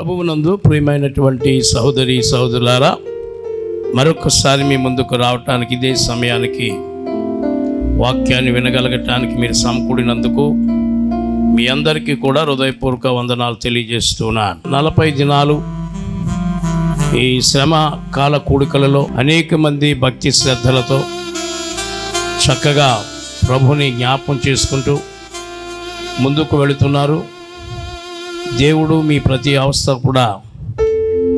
ప్రభువునందు ప్రియమైనటువంటి సహోదరి సహోదరులారా, మరొకసారి మీ ముందుకు రావటానికి, ఇదే సమయానికి వాక్యాన్ని వినగలగటానికి మీరు సమకూడినందుకు మీ అందరికీ కూడా హృదయపూర్వక వందనాలు తెలియజేస్తున్నాను. 40 దినాలు ఈ శ్రమ కాల కూడికలలో అనేక మంది భక్తి శ్రద్ధలతో చక్కగా ప్రభుని జ్ఞాపకం చేసుకుంటూ ముందుకు వెళుతున్నారు. దేవుడు మీ ప్రతి అవస్థ కూడా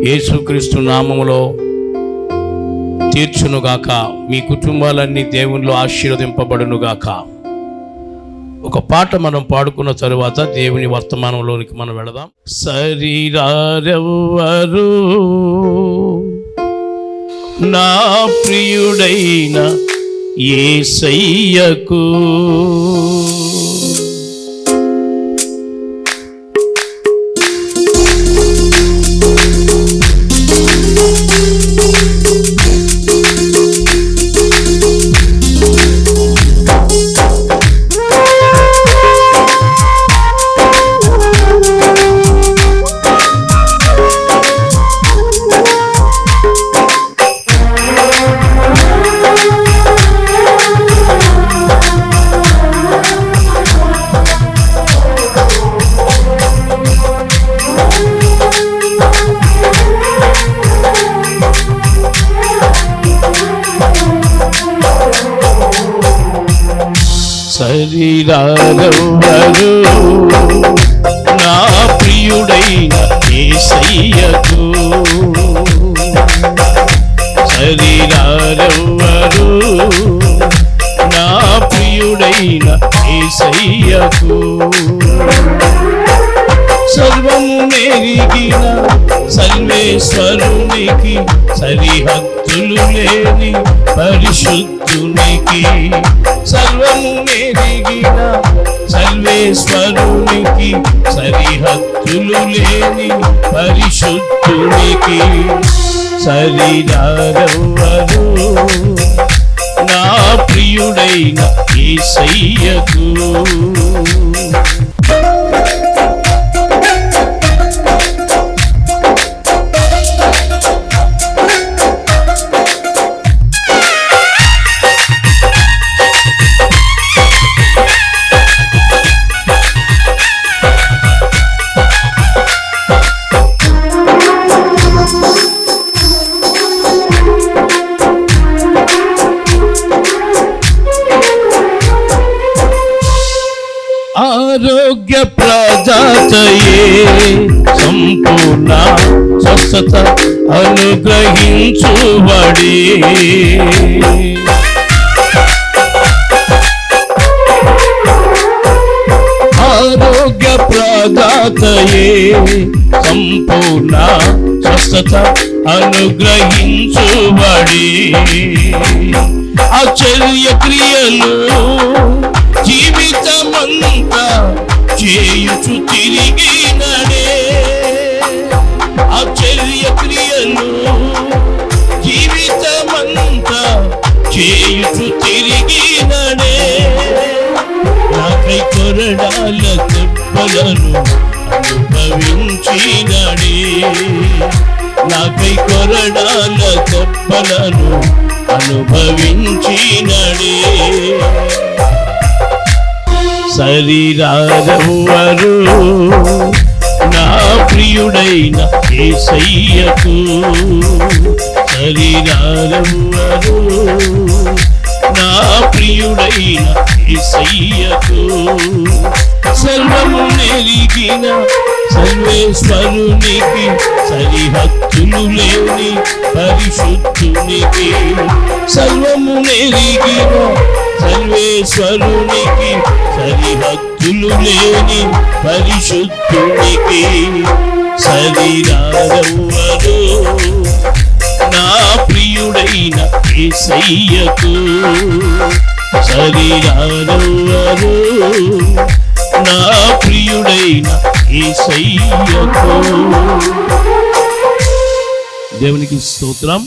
యేసుక్రీస్తు నామములో తీర్చునుగాక. మీ కుటుంబాలన్నీ దేవునిలో ఆశీర్వదింపబడునుగాక. ఒక పాట మనం పాడుకున్న తరువాత దేవుని వర్తమానంలోనికి మనం వెళదాం. శరీరారెవ్వరు నా ప్రియుడైన యేసయ్యకు శరీరారెవ్వరు నా ప్రియుడైన యేసయ్యకు, శరీరారెవ్వరు నా ప్రియుడైన యేసయ్యకు, సర్వము నెరిగిన సర్వేశ్వరునికి, సరిహద్దులు లేని పరిశుద్ధునికి, సర్వము నెరిగిన సర్వేశ్వరునికి, సరిహద్దులు లేని పరిశుద్ధునికి, శరీరారెవ్వరు నా ప్రియుడైన యేసయ్యకు. ఆరోగ్య ప్రదాతయే సంపూర్ణ స్వస్థత అనుగ్రహించుబడి, ఆరోగ్య ప్రదాతయే సంపూర్ణ స్వస్థత అనుగ్రహించుబడి, ఆశ్చర్య క్రియలు జీవితమంతా చేయుచు తిరిగినడే, ఆశ్చర్య క్రియలు జీవితమంతా చేయుచు తిరిగినడే, నాకై కొరడాల దెబ్బలను అనుభవించినడే, నాకై కొరడాల దెబ్బలను అనుభవించినడే, శరీరారెవ్వరు నా ప్రియుడైన యేసయ్యకు, శరీరారెవ్వరు నా ప్రియుడైన యేసయ్యకు, సర్వము నెరిగిన సర్వేశ్వరునికి, సరిహద్దులు లేని పరిశుద్ధునికి, సర్వము నెరిగిన సర్వేశ్వరునికి, సరిహద్దులు లేని పరిశుద్ధునికి, శరీరారెవ్వరు నా ప్రియుడైన యేసయ్యకు, శరీరారెవ్వరు నా ప్రియుడైన యేసయ్యకు. దేవునికి స్తోత్రం.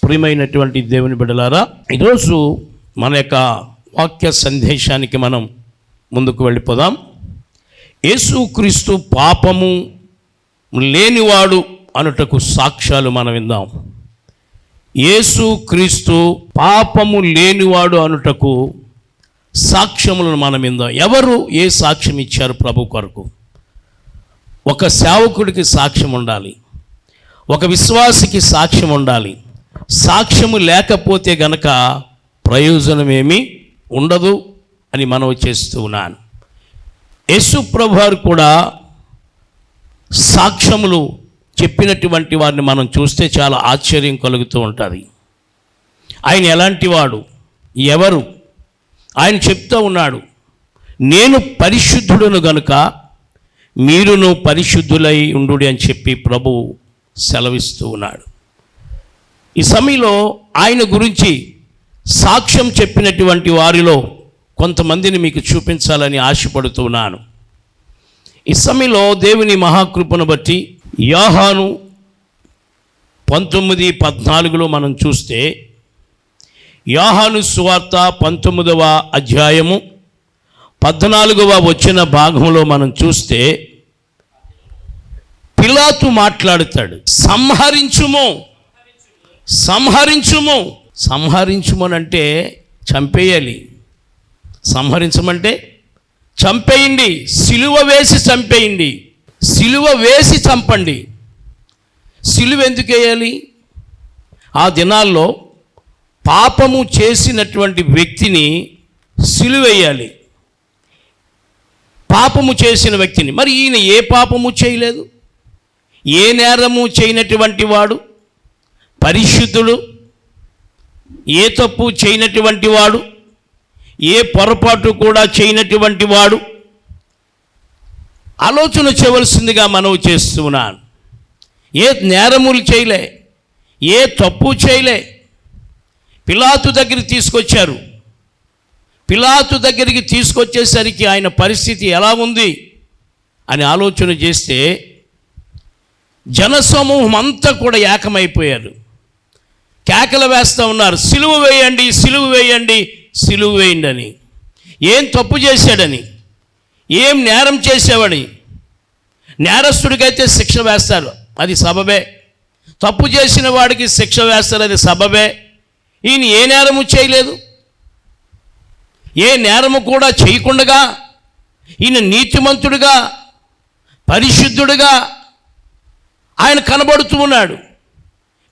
ప్రియమైనటువంటి దేవుని బిడ్డలారా, ఈరోజు మన యొక్క వాక్య సందేశానికి మనం ముందుకు వెళ్ళిపోదాం. యేసుక్రీస్తు పాపము లేనివాడు అనుటకు సాక్ష్యాలు మనం విందాం. యేసు క్రీస్తు పాపము లేనివాడు అనుటకు సాక్ష్యములను మనం విందాం. ఎవరు ఏ సాక్ష్యం ఇచ్చారు ప్రభు కొరకు? ఒక సేవకుడికి సాక్ష్యం ఉండాలి, ఒక విశ్వాసికి సాక్ష్యం ఉండాలి. సాక్ష్యము లేకపోతే గనక ప్రయోజనమేమీ ఉండదు అని మనవి చేస్తూ ఉన్నాను. యేసు ప్రభు వారు కూడా సాక్ష్యములు చెప్పినటువంటి వారిని మనం చూస్తే చాలా ఆశ్చర్యం కలుగుతూ ఉంటుంది. ఆయన ఎలాంటి వాడు, ఎవరు? ఆయన చెప్తూ ఉన్నాడు, నేను పరిశుద్ధుడును గనుక మీరును పరిశుద్ధులై ఉండు అని చెప్పి ప్రభు సెలవిస్తూ ఉన్నాడు. ఈ సమయంలో ఆయన గురించి సాక్ష్యం చెప్పినటువంటి వారిలో కొంతమందిని మీకు చూపించాలని ఆశపడుతున్నాను. ఈ సమయంలో దేవుని మహాకృపను బట్టి యోహాను 19:14 మనం చూస్తే, యోహాను సువార్త 19వ అధ్యాయము 14వ వచన భాగంలో మనం చూస్తే పిలాతు మాట్లాడుతాడు, సంహరించుము సంహరించుము. సంహరించుమనంటే చంపేయాలి, సంహరించమంటే చంపేయండి, సిలువ వేసి చంపేయండి, సిలువ వేసి చంపండి. సిలువ ఎందుకు వేయాలి? ఆ దినాల్లో పాపము చేసినటువంటి వ్యక్తిని సిలువ వేయాలి, పాపము చేసిన వ్యక్తిని. మరి ఈయన ఏ పాపము చేయలేదు, ఏ నేరము చేయనటువంటి వాడు, పరిశుద్ధుడు, ఏ తప్పు చేయనటువంటి వాడు, ఏ పొరపాటు కూడా చేయనటువంటి వాడు. ఆలోచన చేయవలసిందిగా మనవి చేస్తున్నాను. ఏ నేరములు చేయలే, ఏ తప్పు చేయలే. పిలాతు దగ్గరికి తీసుకొచ్చారు. పిలాతు దగ్గరికి తీసుకొచ్చేసరికి ఆయన పరిస్థితి ఎలా ఉంది అని ఆలోచన చేస్తే జనసమూహం అంతా కూడా ఏకమైపోయారు, కేకలు వేస్తూ ఉన్నారు, సిలువ వేయండి, సిలువ వేయండి, సిలువ వేయండి అని. ఏం తప్పు చేశాడని, ఏం నేరం చేసేవాడి. నేరస్తుడికైతే శిక్ష వేస్తారు, అది సబబే. తప్పు చేసిన వాడికి శిక్ష వేస్తారు, అది సబబే. ఈయన ఏ నేరము చేయలేదు, ఏ నేరము కూడా చేయకుండగా ఈయన నీతిమంతుడిగా పరిశుద్ధుడిగా ఆయన కనబడుతూ ఉన్నాడు.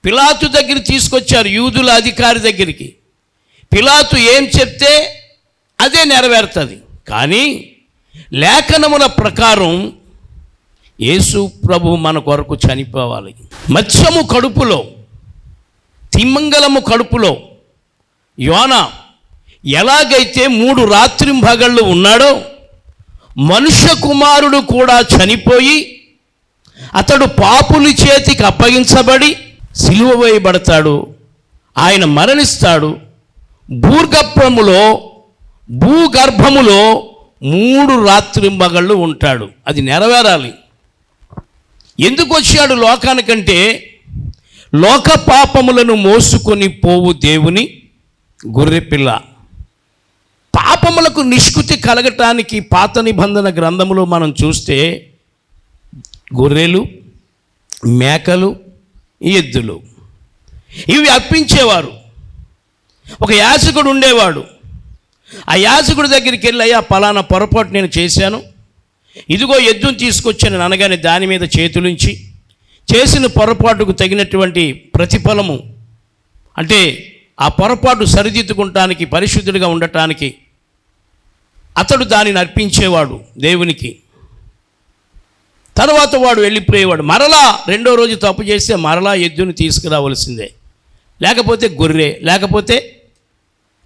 పిలాతు దగ్గర తీసుకొచ్చారు, యూదుల అధికారి దగ్గరికి. పిలాతు ఏం చెప్తే అదే నెరవేరుతుంది. కానీ లేఖనముల ప్రకారం యేసు ప్రభు మన కొరకు చనిపోవాలి. మత్స్యము కడుపులో, తిమ్మంగళము కడుపులో యోనా ఎలాగైతే 3 రాత్రింబగళ్ళు ఉన్నాడో, మనుష్య కుమారుడు కూడా చనిపోయి అతడు పాపుల చేతికి అప్పగించబడి సిలువ వేయబడతాడు, ఆయన మరణిస్తాడు. భూగర్భములో 3 రాత్రింబగళ్ళు ఉంటాడు. అది నెరవేరాలి. ఎందుకు వచ్చాడు లోకానికంటే, లోక పాపములను మోసుకొని పోవు దేవుని గొర్రెపిల్ల. పాపములకు నిష్కృతి కలగటానికి పాత నిబంధన గ్రంథములో మనం చూస్తే గొర్రెలు, మేకలు, ఎద్దులు ఇవి అర్పించేవారు. ఒక యాజకుడు ఉండేవాడు. ఆ యాజకుడి దగ్గరికి వెళ్ళి, అయ్యా పలానా పొరపాటు నేను చేశాను, ఇదిగో ఎద్దును తీసుకొచ్చాను అనగానే దాని మీద చేతులుంచి చేసిన పొరపాటుకు తగినటువంటి ప్రతిఫలము, అంటే ఆ పొరపాటు సరిదిద్దుకుంటానికి, పరిశుద్ధుడిగా ఉండటానికి అతడు దానిని అర్పించేవాడు దేవునికి. తర్వాత వాడు వెళ్ళిపోయేవాడు. మరలా 2వ రోజు తప్పు చేస్తే మరలా ఎద్దుని తీసుకురావలసిందే, లేకపోతే గొర్రె, లేకపోతే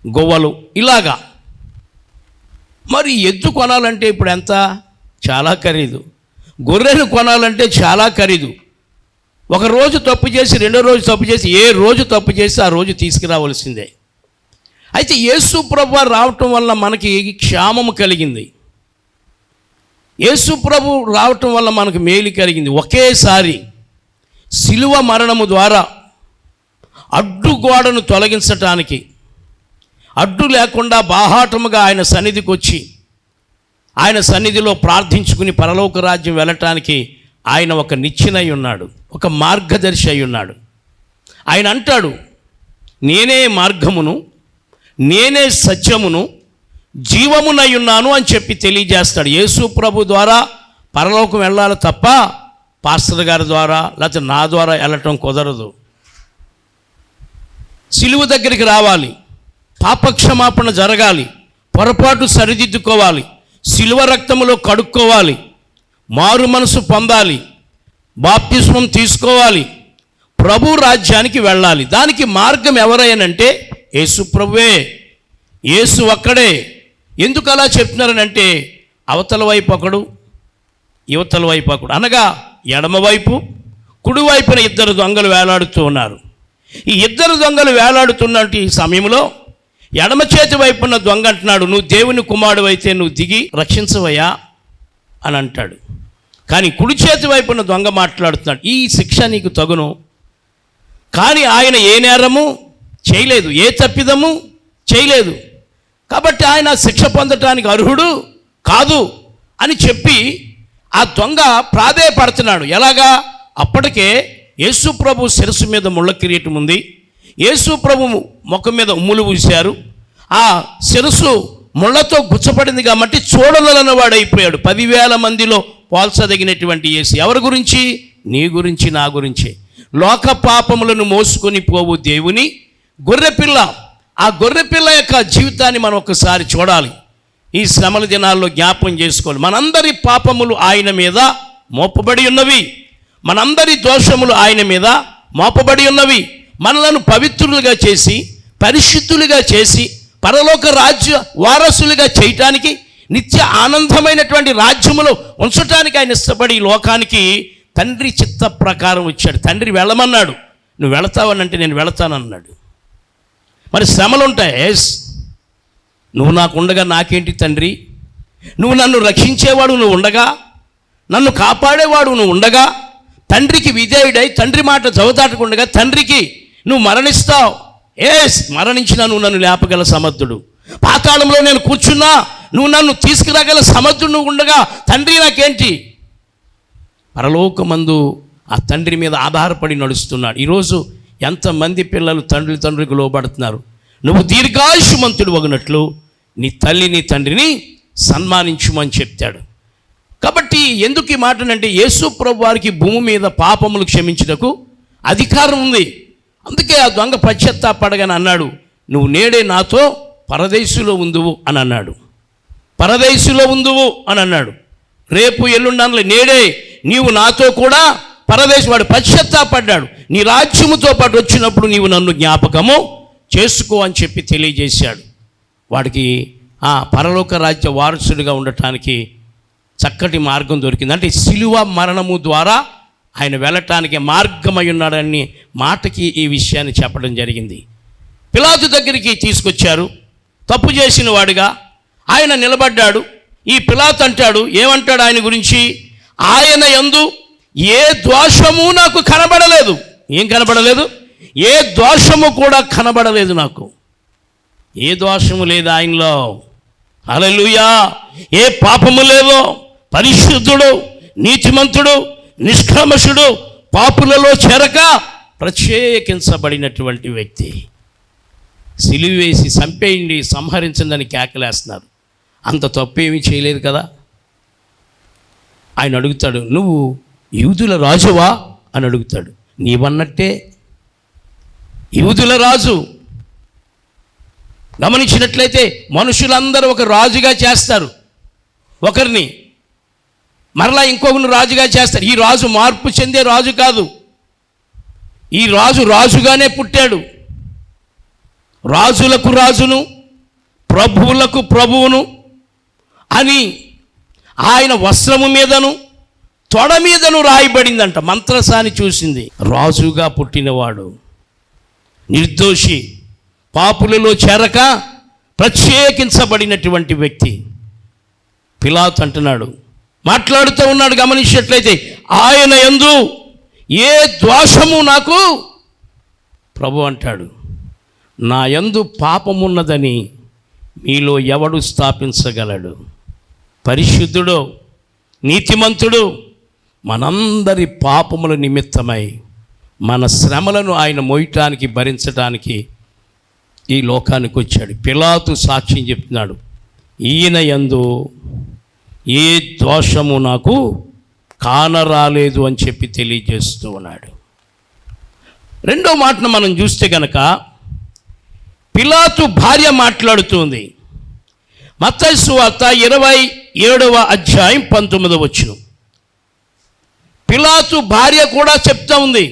గొవ్వలు, ఇలాగా. మరి ఎద్దు కొనాలంటే ఇప్పుడు ఎంత? చాలా ఖరీదు. గొర్రెను కొనాలంటే చాలా ఖరీదు. ఒక రోజు తప్పు చేసి 2వ రోజు తప్పు చేసి, ఏ రోజు తప్పు చేసి ఆ రోజు తీసుకురావలసిందే. అయితే యేసు ప్రభు రావటం వల్ల మనకి క్షేమము కలిగింది. యేసు ప్రభు రావటం వల్ల మనకు మేలు కలిగింది. ఒకేసారి శిలువ మరణము ద్వారా అడ్డుగోడను తొలగించటానికి, అడ్డు లేకుండా బాహాటముగా ఆయన సన్నిధికి వచ్చి ఆయన సన్నిధిలో ప్రార్థించుకుని పరలోక రాజ్యం వెళ్ళటానికి ఆయన ఒక నిచ్చెనై ఉన్నాడు, ఒక మార్గదర్శి అయి ఉన్నాడు. ఆయన అంటాడు, నేనే మార్గమును, నేనే సత్యమును, జీవమునై ఉన్నాను అని చెప్పి తెలియజేస్తాడు. యేసు ప్రభు ద్వారా పరలోకం వెళ్ళాలి తప్ప పాస్టర్ గారి ద్వారా లేకపోతే నా ద్వారా వెళ్ళటం కుదరదు. సిలువ దగ్గరికి రావాలి, పాపక్షమాపణ జరగాలి, పొరపాటు సరిదిద్దుకోవాలి, సిలువ రక్తములో కడుక్కోవాలి, మారు మనసు పొందాలి, బాప్తిస్మం తీసుకోవాలి, ప్రభు రాజ్యానికి వెళ్ళాలి. దానికి మార్గం ఎవరైనంటే యేసు ప్రభువే, యేసు ఒక్కడే. ఎందుకు అలా చెప్తున్నారనంటే అవతల వైపు ఒకడు, యువతల వైపు ఒకడు, అనగా ఎడమవైపు కుడివైపున ఇద్దరు దొంగలు వేలాడుతూ ఉన్నారు. ఈ ఇద్దరు దొంగలు వేలాడుతున్నట్టు ఈ సమయంలో ఎడమ చేతి వైపున్న దొంగ అంటున్నాడు, నువ్వు దేవుని కుమారుడు అయితే నువ్వు దిగి రక్షించవయ్యా అని అంటాడు. కానీ కుడి చేతి వైపున్న దొంగ మాట్లాడుతున్నాడు, ఈ శిక్ష నీకు తగును. కానీ ఆయన ఏ నేరము చేయలేదు, ఏ తప్పిదము చేయలేదు, కాబట్టి ఆయన శిక్ష పొందటానికి అర్హుడు కాదు అని చెప్పి ఆ దొంగ ప్రాధేయపడుతున్నాడు. ఎలాగా? అప్పటికే యేసు ప్రభు శిరస్సు మీద ముళ్ళ కిరీటం ఉంది, యేసు ప్రభు ముఖం మీద ఉమ్ములు పూశారు, ఆ శిరస్సు ముళ్ళతో గుచ్చపడింది కాబట్టి చూడలేని వాడైపోయాడు. 10,000 మందిలో పోల్చదగినటువంటి యేసు ఎవరి గురించి? నీ గురించి, నా గురించి. లోక పాపములను మోసుకొని పోవు దేవుని గొర్రెపిల్ల. ఆ గొర్రెపిల్ల యొక్క జీవితాన్ని మనం ఒకసారి చూడాలి. ఈ శ్రమల దినాల్లో జ్ఞాపం చేసుకోవాలి. మనందరి పాపములు ఆయన మీద మోపబడి ఉన్నవి, మనందరి దోషములు ఆయన మీద మోపబడి ఉన్నవి. మనలను పవిత్రులుగా చేసి, పరిశుద్ధులుగా చేసి, పరలోక రాజ్య వారసులుగా చేయటానికి, నిత్య ఆనందమైనటువంటి రాజ్యములో ఉంచటానికి ఆయన ఇష్టపడి ఈ లోకానికి తండ్రి చిత్త ప్రకారం వచ్చాడు. తండ్రి వెళ్ళమన్నాడు, నువ్వు వెళతావనంటే నేను వెళతానన్నాడు. మరి శ్రమలు ఉంటాయి, ఎస్. నువ్వు నాకు ఉండగా నాకేంటి తండ్రి? నువ్వు నన్ను రక్షించేవాడు నువ్వు ఉండగా, నన్ను కాపాడేవాడు నువ్వు ఉండగా, తండ్రికి విధేయుడై తండ్రి మాట జవదాటకుండగా తండ్రికి నువ్వు మరణిస్తావు. ఎస్, మరణించినా నువ్వు నన్ను లేపగల సమర్థుడు. పాతాళంలో నేను కూర్చున్నా నువ్వు నన్ను తీసుకురాగల సమర్థుడు నువ్వు ఉండగా తండ్రి నాకేంటి? పరలోకమందు ఆ తండ్రి మీద ఆధారపడి నడుస్తున్నాడు. ఈరోజు ఎంతమంది పిల్లలు తండ్రికి లోబడుతున్నారు. నువ్వు దీర్ఘాయుష్మంతుడు వగినట్లు నీ తల్లిని తండ్రిని సన్మానించుమని చెప్తాడు. కాబట్టి ఎందుకు ఈ మాటనంటే యేసు ప్రభు వారికి భూమి మీద పాపములు క్షమించుటకు అధికారం ఉంది. అందుకే ఆ దొంగ పశ్చాత్తాపడగానే అన్నాడు, నువ్వు నేడే నాతో పరదేశులో ఉందువు అని అన్నాడు. పరదేశులో ఉందువు అని అన్నాడు. రేపు ఎల్లుండనలే, నేడే నీవు నాతో కూడా పరదేశం. వాడు పశ్చాత్తాపడ్డాడు. నీ రాజ్యముతో పాటు వచ్చినప్పుడు నీవు నన్ను జ్ఞాపకము చేసుకో అని చెప్పి తెలియజేశాడు. వాడికి ఆ పరలోక రాజ్య వారసుడిగా ఉండటానికి చక్కటి మార్గం దొరికింది. అంటే సిలువ మరణము ద్వారా ఆయన వెళ్ళటానికి మార్గమై ఉన్నాడని మాటకి ఈ విషయాన్ని చెప్పడం జరిగింది. పిలాతు దగ్గరికి తీసుకొచ్చారు, తప్పు చేసిన వాడిగా ఆయన నిలబడ్డాడు. ఈ పిలాతు అంటాడు, ఏమంటాడు ఆయన గురించి? ఆయన యందు ఏ దోషము నాకు కనబడలేదు. ఏం కనబడలేదు? ఏ దోషము కూడా కనబడలేదు నాకు. ఏ దోషము లేదు ఆయనలో. హల్లెలూయా. ఏ పాపము లేదో, పరిశుద్ధుడు, నీతిమంతుడు, నిష్కల్మషుడు, పాపులలో చేరక ప్రత్యేకించబడినటువంటి వ్యక్తి. సిలువ వేసి చంపేయండి, సంహరించండి కేకలేస్తున్నారు. అంత తప్పేమీ చేయలేదు కదా. ఆయన అడుగుతాడు, నువ్వు యూదుల రాజువా అని అడుగుతాడు. నీవన్నట్టే యూదుల రాజు. గమనించినట్లయితే మనుషులందరూ ఒక రాజుగా చేస్తారు, ఒకరిని మరలా ఇంకొకరిని రాజుగా చేస్తారు. ఈ రాజు మార్పు చెందే రాజు కాదు. ఈ రాజు రాజుగానే పుట్టాడు. రాజులకు రాజును, ప్రభువులకు ప్రభువును అని ఆయన వస్త్రము మీదను తొడ మీదను రాయబడిందంట. మంత్రసాని చూసింది. రాజుగా పుట్టినవాడు, నిర్దోషి, పాపులలో చేరక ప్రత్యేకించబడినటువంటి వ్యక్తి. పిలాతు అంటున్నాడు, మాట్లాడుతూ ఉన్నాడు. గమనించినట్లయితే ఆయన యందు ఏ దోషము నాకు, ప్రభు అంటాడు, నా యందు పాపమున్నదని మీలో ఎవడు స్థాపించగలడు? పరిశుద్ధుడు, నీతిమంతుడు, మనందరి పాపముల నిమిత్తమై మన శ్రమలను ఆయన మోయటానికి భరించటానికి ఈ లోకానికి వచ్చాడు. పిలాతు సాక్ష్యం చెప్తున్నాడు, ఈయన యందు ఏ దోషము నాకు కానరాలేదు అని చెప్పి తెలియజేస్తూ ఉన్నాడు. రెండో మాటను మనం చూస్తే గనక పిలాతు భార్య మాట్లాడుతుంది. మత్తయి సువార్త 27వ అధ్యాయం 19వ వచనం. పిలాతు భార్య కూడా చెప్తా ఉంది.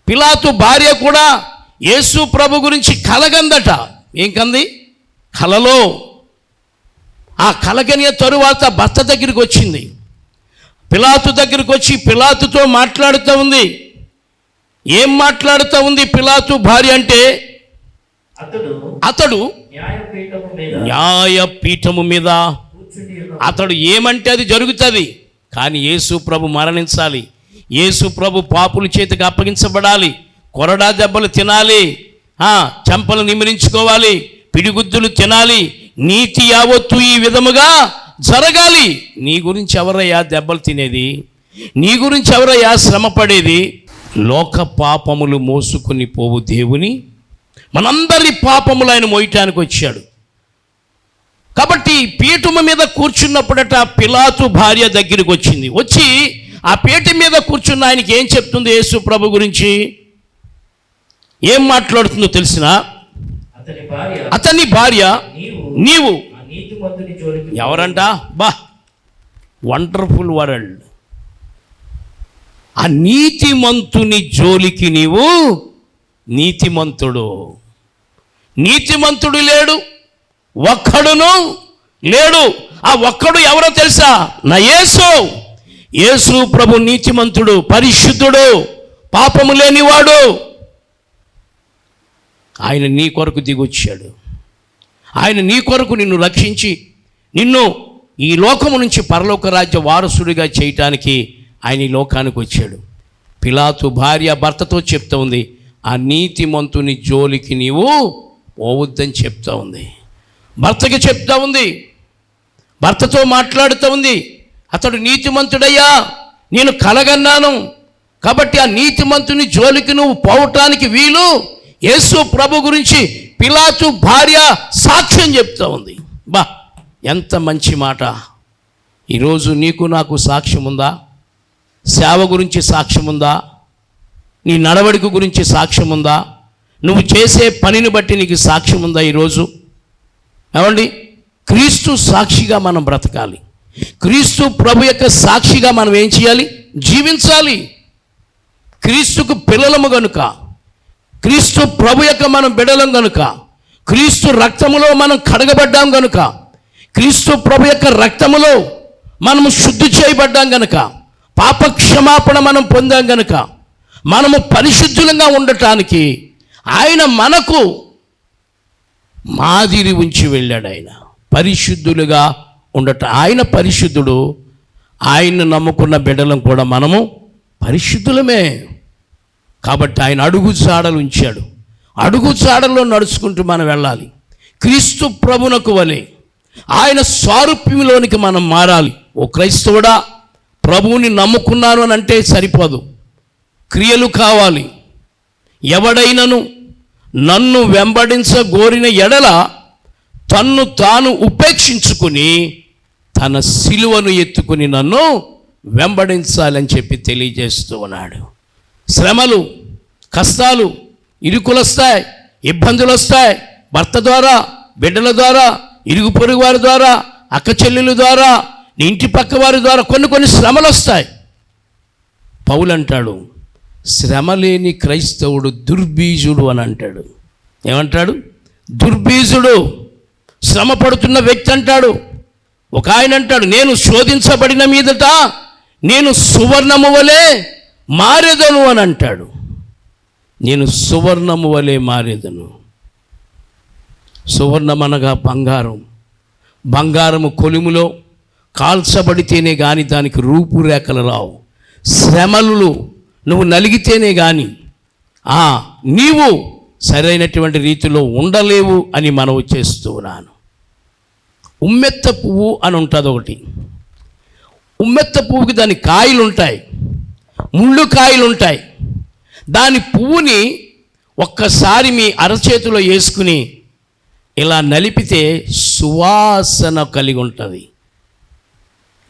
పిలాతు భార్య కూడా యేసు ప్రభు గురించి కలగందట. ఏం కంది? కలలో. ఆ కలగని తరువాత భర్త దగ్గరికి వచ్చింది. పిలాతు దగ్గరికి వచ్చి పిలాతుతో మాట్లాడుతూ ఉంది. ఏం మాట్లాడుతూ ఉంది పిలాతు భార్య అంటే, అతడు న్యాయపీఠము మీద అతడు ఏమంటే అది జరుగుతుంది. కానీ యేసు ప్రభు మరణించాలి, యేసు ప్రభు పాపుల చేతికి అప్పగించబడాలి, కొరడా దెబ్బలు తినాలి, చెంపలు నిమిరించుకోవాలి, పిడిగుద్దులు తినాలి, నీతి యావత్తు ఈ విధముగా జరగాలి. నీ గురించి ఎవరయ్యా దెబ్బలు తినేది? నీ గురించి ఎవరయ్యా శ్రమ పడేది? లోక పాపములు మోసుకుని పోవు దేవుని మనందరి పాపములు ఆయన మోయటానికి వచ్చాడు. కాబట్టి పీఠము మీద కూర్చున్నప్పుడట పిలాతు భార్య దగ్గరికి వచ్చింది. వచ్చి ఆ పీఠ మీద కూర్చున్న ఆయనకి ఏం చెప్తుంది యేసు ప్రభు గురించి? ఏం మాట్లాడుతుందో తెలిసినా? అతని భార్య నీవు ఎవరంట? బా, వండర్ఫుల్ వరల్డ్. ఆ నీతిమంతుని జోలికి నీవు నీతిమంతుడు. నీతిమంతుడు లేడు, ఒక్కడును లేడు. ఆ ఒక్కడు ఎవరో తెలుసా? నా యేసు. యేసు ప్రభు నీతిమంతుడు, పరిశుద్ధుడు, పాపము లేనివాడు. ఆయన నీ కొరకు దిగొచ్చాడు. ఆయన నీ కొరకు నిన్ను రక్షించి నిన్ను ఈ లోకము నుంచి పరలోక రాజ్య వారసుడిగా చేయటానికి ఆయన ఈ లోకానికి వచ్చాడు. పిలాతు భార్య భర్తతో చెప్తా ఉంది, ఆ నీతిమంతుని జోలికి నీవు పోవద్దని చెప్తా ఉంది. భర్తకి చెప్తా ఉంది, భర్తతో మాట్లాడుతూ ఉంది. అతడు నీతిమంతుడయ్యా, నేను కలగన్నాను, కాబట్టి ఆ నీతిమంతుని జోలికి నువ్వు పోవటానికి వీలు. యేసు ప్రభు గురించి పిలాతు భార్య సాక్ష్యం చెప్తా ఉంది. బా, ఎంత మంచి మాట. ఈరోజు నీకు నాకు సాక్ష్యం ఉందా? సేవ గురించి సాక్ష్యం ఉందా? నీ నడవడిక గురించి సాక్ష్యం ఉందా? నువ్వు చేసే పనిని బట్టి నీకు సాక్ష్యం ఉందా? ఈరోజు ఏమండి, క్రీస్తు సాక్షిగా మనం బ్రతకాలి. క్రీస్తు ప్రభు యొక్క సాక్షిగా మనం ఏం చేయాలి? జీవించాలి. క్రీస్తుకు పిల్లలము గనుక, క్రీస్తు ప్రభు యొక్క మనం బిడలం గనుక, క్రీస్తు రక్తములో మనం కడగబడ్డాం గనుక, క్రీస్తు ప్రభు యొక్క రక్తములో మనము శుద్ధి చేయబడ్డాం గనుక, పాపక్షమాపణ మనం పొందాం గనుక, మనము పరిశుద్ధులంగా ఉండటానికి ఆయన మనకు మాదిరి ఉంచి వెళ్ళాడు. ఆయన పరిశుద్ధులుగా ఉండట. ఆయన పరిశుద్ధుడు. ఆయన నమ్ముకున్న బిడ్డలం కూడా మనము పరిశుద్ధులమే. కాబట్టి ఆయన అడుగు జాడలు ఉంచాడు. అడుగు జాడల్లో నడుచుకుంటూ మనం వెళ్ళాలి. క్రీస్తు ప్రభునకు వలె ఆయన స్వారూప్యంలోనికి మనం మారాలి. ఓ క్రైస్తవుడా, ప్రభువుని నమ్ముకున్నాను అని అంటే సరిపోదు, క్రియలు కావాలి. ఎవడైనను నన్ను వెంబడించగోరిన ఎడల తన్ను తాను ఉపేక్షించుకుని తన సిలువను ఎత్తుకుని నన్ను వెంబడించాలని చెప్పి తెలియజేస్తూ ఉన్నాడు. శ్రమలు, కష్టాలు, ఇరుకులు వస్తాయి, ఇబ్బందులు వస్తాయి. భర్త ద్వారా, బిడ్డల ద్వారా, ఇరుగు పొరుగు వారి ద్వారా, అక్క చెల్లెల ద్వారా, నీ ఇంటి పక్క వారి ద్వారా కొన్ని శ్రమలు వస్తాయి. పౌలు అంటాడు, శ్రమ లేని క్రైస్తవుడు దుర్బీజుడు అని అంటాడు. ఏమంటాడు? దుర్బీజుడు. శ్రమ పడుతున్న వ్యక్తి అంటాడు. ఒక ఆయన అంటాడు, నేను శోధించబడిన మీదట నేను సువర్ణము వలె మారేదను అని అంటాడు. నేను సువర్ణము వలె మారేదను. సువర్ణం అనగా బంగారం. బంగారము కొలిములో కాల్చబడితేనే కానీ దానికి రూపురేఖలు రావు. శ్రమలు నువ్వు నలిగితేనే కానీ నీవు సరైనటువంటి రీతిలో ఉండలేవు అని మనవి చేస్తూ ఉన్నాను. ఉమ్మెత్త పువ్వు అని ఉంటుంది ఒకటి. ఉమ్మెత్త పువ్వుకి దాని కాయలు ఉంటాయి, ముళ్ళు కాయలు ఉంటాయి. దాని పువ్వుని ఒక్కసారి మీ అరచేతిలో వేసుకుని ఇలా నలిపితే సువాసన కలిగి ఉంటుంది.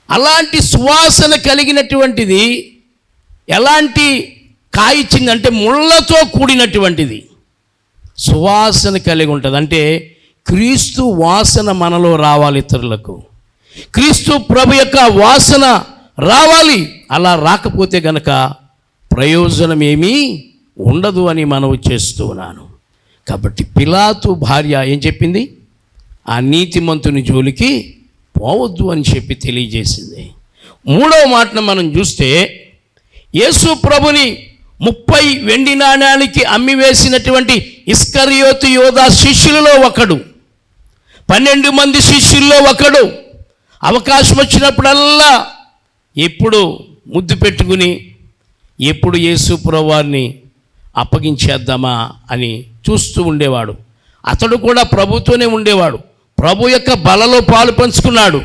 అలాంటి సువాసన కలిగినటువంటిది ఎలాంటి కాయ ఇచ్చిందంటే ముళ్ళతో కూడినటువంటిది సువాసన కలిగి ఉంటుంది. అంటే క్రీస్తు వాసన మనలో రావాలి, ఇతరులకు క్రీస్తు ప్రభు యొక్క వాసన రావాలి. అలా రాకపోతే గనక ప్రయోజనం ఏమీ ఉండదు అని మనవి చేస్తూ ఉన్నాను. కాబట్టి పిలాతు భార్య ఏం చెప్పింది? ఆ నీతిమంతుని జోలికి పోవద్దు అని చెప్పి తెలియజేసింది. మూడవ మాటను మనం చూస్తే, యేసు ప్రభుని 30 వెండి నాణ్యానికి అమ్మివేసినటువంటి ఇస్కరియోతు యోధా శిష్యులలో ఒకడు, 12 మంది శిష్యుల్లో ఒకడు, అవకాశం వచ్చినప్పుడల్లా ఎప్పుడు ముద్దు పెట్టుకుని ఎప్పుడు యేసు ప్రభువారిని అప్పగించేద్దామా అని చూస్తూ ఉండేవాడు. అతడు కూడా ప్రభుతోనే ఉండేవాడు. ప్రభు యొక్క బలలో పాలు పంచుకున్నాడు.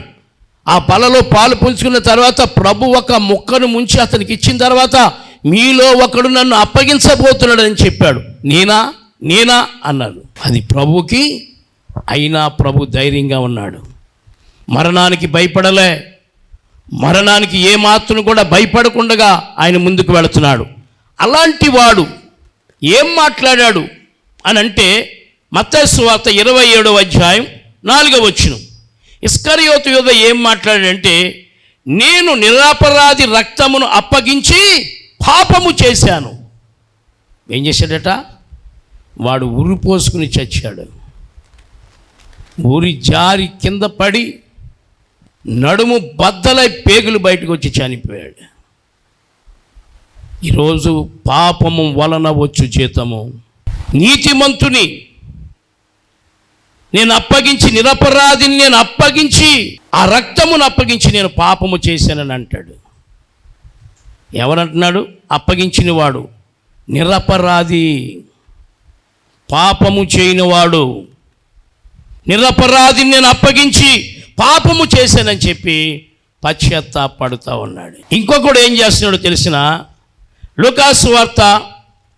ఆ బలలో పాలు పంచుకున్న తర్వాత ప్రభు ఒక ముక్కను ముంచి అతనికి ఇచ్చిన తర్వాత, మీలో ఒకడు నన్ను అప్పగించబోతున్నాడని చెప్పాడు. నేనా అన్నాడు. అది ప్రభుకి. అయినా ప్రభు ధైర్యంగా ఉన్నాడు, మరణానికి భయపడలే. మరణానికి ఏమాత్రం కూడా భయపడకుండా ఆయన ముందుకు వెళుతున్నాడు. అలాంటి వాడు ఏం మాట్లాడాడు అని అంటే, మత్తయి సువార్త 27వ అధ్యాయం 4వ వచనం. ఇస్కరియోతు యోధ ఏం మాట్లాడాడంటే, నేను నిరపరాధి రక్తమును అప్పగించి పాపము చేశాను. ఏం చేశాడట? వాడు ఉరి పోసుకుని చచ్చాడు. ఊరి జారి కింద పడి నడుము బద్దలై పేగులు బయటకు వచ్చి చనిపోయాడు. ఈరోజు పాపము వలన వచ్చు జీతము. నీతిమంతుని నేను అప్పగించి, నిరపరాధిని నేను అప్పగించి, ఆ రక్తమును అప్పగించి నేను పాపము చేశానని అంటాడు. ఎవరంటున్నాడు? అప్పగించిన వాడు నిరపరాధి, పాపము చేయనివాడు. నిరపరాధిని నేను అప్పగించి పాపము చేశానని చెప్పి పశ్చాత్తాపడుతూ ఉన్నాడు. ఇంకొకడు ఏం చేస్తున్నాడో తెలిసిన, లూకాసు వార్త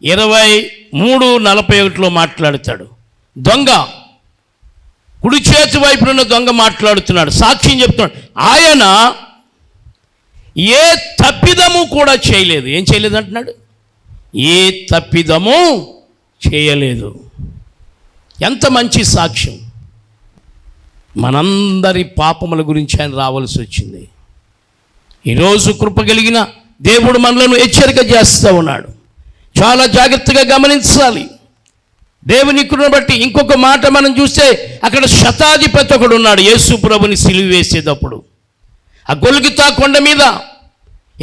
23:41 మాట్లాడుతాడు. దొంగ, కుడి చేతి వైపునున్న దొంగ మాట్లాడుతున్నాడు, సాక్ష్యం చెప్తున్నాడు. ఆయన ఏ తప్పిదము కూడా చేయలేదు. ఏం చేయలేదు అంటున్నాడు? ఏ తప్పిదము చేయలేదు. ఎంత మంచి సాక్ష్యం! మనందరి పాపముల గురించి ఆయన రావాల్సి వచ్చింది. ఈరోజు కృప కలిగిన దేవుడు మనలను హెచ్చరిక చేస్తూ ఉన్నాడు. చాలా జాగ్రత్తగా గమనించాలి. దేవుని కృపను బట్టి ఇంకొక మాట మనం చూస్తే, అక్కడ శతాధిపతి ఒకడు ఉన్నాడు. యేసు ప్రభుని సిలువ వేసేటప్పుడు ఆ గొల్గొతా కొండ మీద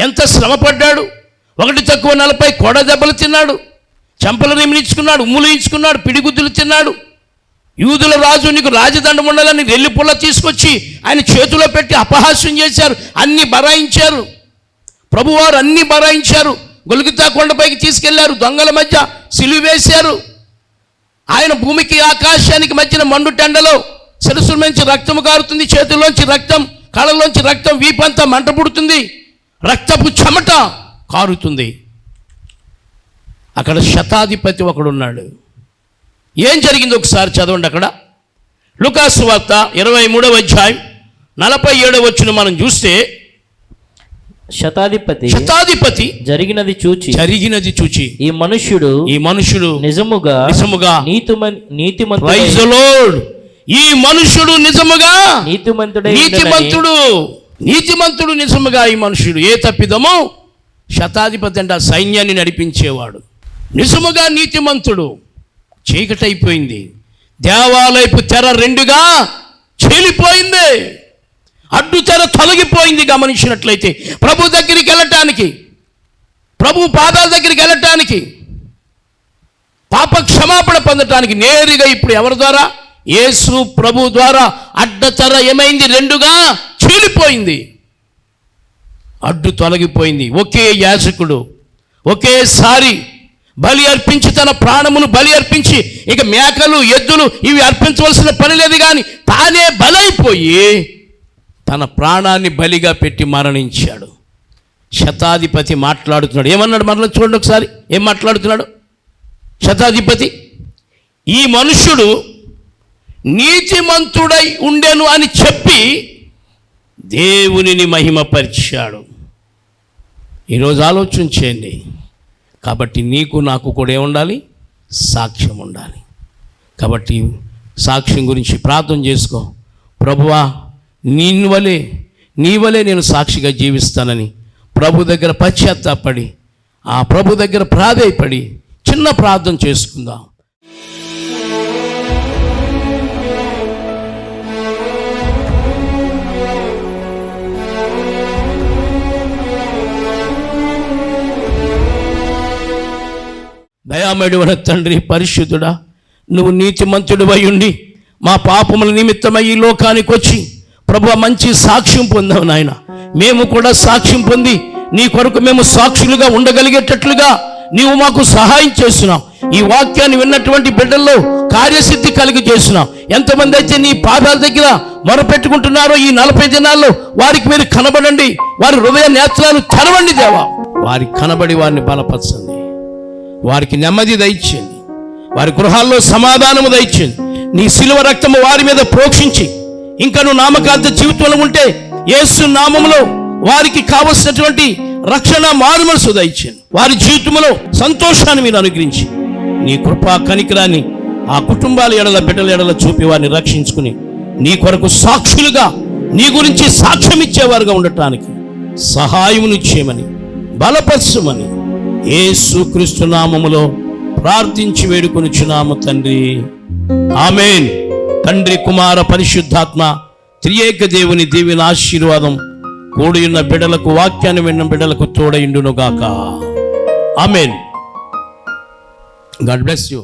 ఎంత శ్రమపడ్డాడు. 1-40 కొడ దెబ్బలు తిన్నాడు, చెంపలు నిమిలించుకున్నాడు, ఉమ్ములు ఇచ్చుకున్నాడు, పిడిగుద్దులు తిన్నాడు. యూదుల రాజు, నీకు రాజదండం ఉండాలని రెల్లి పుల్ల తీసుకొచ్చి ఆయన చేతిలో పెట్టి అపహాస్యం చేశారు. అన్నీ బరాయించారు. ప్రభువారు అన్నీ బరాయించారు. గొల్గొతా కొండపైకి తీసుకెళ్లారు, దొంగల మధ్య సిలువ వేశారు. ఆయన భూమికి ఆకాశానికి మధ్యన మండు టెండలో శిరస్సు నుంచి రక్తము కారుతుంది, చేతుల్లోంచి రక్తం, కళ్ళలోంచి రక్తం, వీపంతా మంట పుడుతుంది, రక్తపు చెమట కారుతుంది. అక్కడ శతాధిపతి ఒకడున్నాడు. ఏం జరిగింది ఒకసారి చదవండి. అక్కడ లూకాసు వార్త 23వ అధ్యాయం 47వ వచనం మనం చూస్తే, శతాధిపతి జరిగినది చూచి ఈ మనుష్యుడు నిజముగా నీతిమంతుడు, ఈ మనుష్యుడు నిజముగా నీతిమంతుడు నిజముగా ఈ మనుష్యుడు ఏ తప్పిదమో. శతాధిపతి అంటే సైన్యాన్ని నడిపించేవాడు. నిజముగా నీతిమంతుడు. చీకటైపోయింది, దేవాలయపు తెర 2గా చీలిపోయింది, అడ్డు తెర తొలగిపోయింది. గమనించినట్లయితే ప్రభు దగ్గరికి వెళ్ళటానికి, ప్రభు పాదాల దగ్గరికి వెళ్ళటానికి, పాప క్షమాపణ పొందటానికి నేరుగా ఇప్పుడు ఎవరి ద్వారా? యేసు ప్రభు ద్వారా అడ్డతెర ఏమైంది? 2గా చీలిపోయింది, అడ్డు తొలగిపోయింది. ఒకే యాజకుడు ఒకేసారి బలి అర్పించి, తన ప్రాణమును బలి అర్పించి, ఇక మేకలు, ఎద్దులు ఇవి అర్పించవలసిన పని లేదు, కానీ తానే బలైపోయి తన ప్రాణాన్ని బలిగా పెట్టి మరణించాడు. శతాధిపతి మాట్లాడుతున్నాడు. ఏమన్నాడు? మరలా చూడండి ఒకసారి, ఏం మాట్లాడుతున్నాడు శతాధిపతి? ఈ మనుష్యుడు నీతిమంతుడై ఉండెను అని చెప్పి దేవునిని మహిమపరిచాడు. ఈరోజు ఆలోచన చేయండి. కాబట్టి నీకు నాకు కూడా ఏముండాలి? సాక్ష్యం ఉండాలి. కాబట్టి సాక్ష్యం గురించి ప్రార్థన చేసుకో. ప్రభువా, నీ వలే నేను సాక్షిగా జీవిస్తానని ప్రభు దగ్గర పశ్చాత్తాపడి, ఆ ప్రభు దగ్గర ప్రాధేయపడి చిన్న ప్రార్థన చేసుకుందాం. దయామయుడైన తండ్రి, పరిశుద్ధుడా, నువ్వు నీతిమంతుడివై ఉండి మా పాపముల నిమిత్తమై ఈ లోకానికి వచ్చి ప్రభువా మంచి సాక్ష్యం పొందావు నాయన. మేము కూడా సాక్ష్యం పొంది నీ కొరకు మేము సాక్షులుగా ఉండగలిగేటట్లుగా నీవు మాకు సహాయం చేస్తున్నావు. ఈ వాక్యాన్ని విన్నటువంటి బిడ్డల్లో కార్యసిద్ధి కలిగి చేస్తున్నావు. ఎంతమంది అయితే నీ పాదాల దగ్గర మొరపెట్టుకుంటున్నారో ఈ 40 దినాల్లో వారికి మీరు కనబడండి, వారి హృదయ నేత్రాలు తెరవండి దేవా. వారికి కనబడి వారిని బలపరచండి, వారికి నెమ్మది దయచేయండి, వారి గృహాల్లో సమాధానము దయచేయండి. నీ శిలువ రక్తము వారి మీద ప్రోక్షించి ఇంకా నువ్వు నామకార్థ జీవితంలో ఉంటే యేసు నామములో వారికి కావలసినటువంటి రక్షణ, మారుమనసు దయచేయండి. వారి జీవితంలో సంతోషాన్ని మీరు అనుగ్రహించి నీ కృపా కనికరాన్ని ఆ కుటుంబాల ఎడల, బిడ్డల ఎడల చూపి వారిని రక్షించుకుని నీ కొరకు సాక్షులుగా నీ గురించి సాక్ష్యం ఇచ్చేవారుగా ఉండటానికి సహాయమును చేయమని, బలపరచమని యేసుక్రీస్తు నామములో ప్రార్థించి వేడుకొనుచున్నాము తండ్రి. ఆమేన్. తండ్రి, కుమార, పరిశుద్ధాత్మ త్రియేక దేవుని దీవెన ఆశీర్వాదం కూడి ఉన్న బిడ్డలకు, వాక్యాన్ని విన్న బిడ్డలకు తోడైండును గాక. ఆమేన్. God bless you.